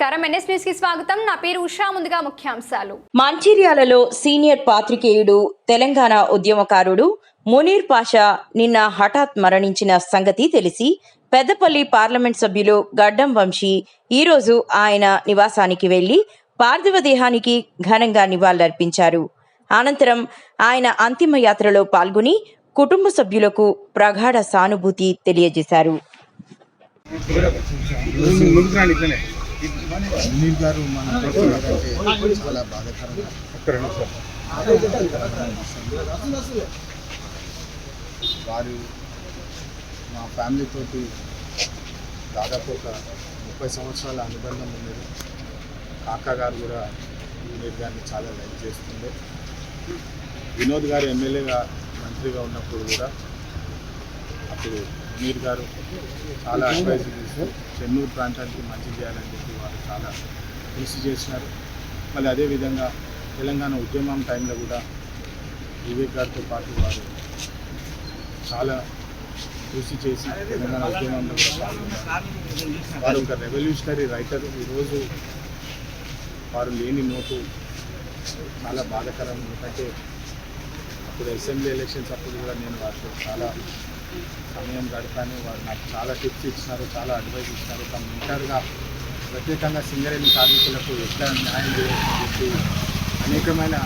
నమస్కారం, NS news కి స్వాగతం. నా పేరు ఉషా. ముందుగా ముఖ్యాంశాలు. మంచిర్యాలలో సీనియర్ పాత్రికేయుడు, తెలంగాణ ఉద్యమకారుడు మునీర్ పాషా నిన్న హఠాత్ మరణించిన సంగతి తెలిసి పెద్దపల్లి పార్లమెంట్ సభ్యులు గడ్డం వంశీ ఈరోజు ఆయన నివాసానికి వెళ్లి పార్థివ దేహానికి ఘనంగా నివాళులర్పించారు. అనంతరం ఆయన అంతిమ యాత్రలో పాల్గొని కుటుంబ సభ్యులకు ప్రగాఢ సానుభూతి తెలియజేశారు. మునీర్ గారు మన చాలా బాధాకరం. వారు మా ఫ్యామిలీతోటి దాదాపు ఒక 30 సంవత్సరాల అనుబంధం ఉన్నది. కాకా గారు కూడా మునీర్ గారిని చాలా లైక్ చేస్తుండే. వినోద్ గారు ఎమ్మెల్యేగా మంత్రిగా ఉన్నప్పుడు కూడా అప్పుడు మునీర్ గారు చాలా అడ్వైజ్ చేస్తూ చెన్నూరు ప్రాంతానికి మంచి చేయాలని చెప్పి వారు చాలా కృషి చేసినారు. మళ్ళీ అదేవిధంగా తెలంగాణ ఉద్యమం టైంలో కూడా వివేక్ గారితో పాటు వారు చాలా కృషి చేసి తెలంగాణ ఉద్యమంలో కూడా పాల్గొన్నారు. వారు ఒక రెవల్యూషనరీ రైటర్. ఈరోజు వారు లేని నోటు చాలా బాధాకరం. ఎందుకంటే అప్పుడు అసెంబ్లీ ఎలక్షన్స్ అప్పుడు కూడా నేను వారితో చాలా సమయం గడిపాను. వారు నాకు చాలా టిప్స్ ఇచ్చినారు, చాలా అడ్వైజ్ ఇచ్చినారు. తమ ఇంటర్గా ప్రత్యేకంగా సింగరేణి కార్మికులకు ఎట్లా న్యాయం చేయాలని చెప్పి అనేకమైన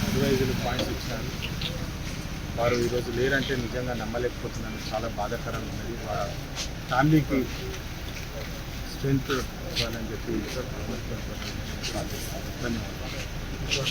అడ్వైజులు పాయింట్స్ ఇచ్చినారు. వారు ఈరోజు లేరంటే నిజంగా నమ్మలేకపోతున్నాను. చాలా బాధాకరంగా ఉన్నది. వారి ఫ్యామిలీకి స్ట్రెంత్ ఇవ్వాలని చెప్పి ధన్యవాదాలు.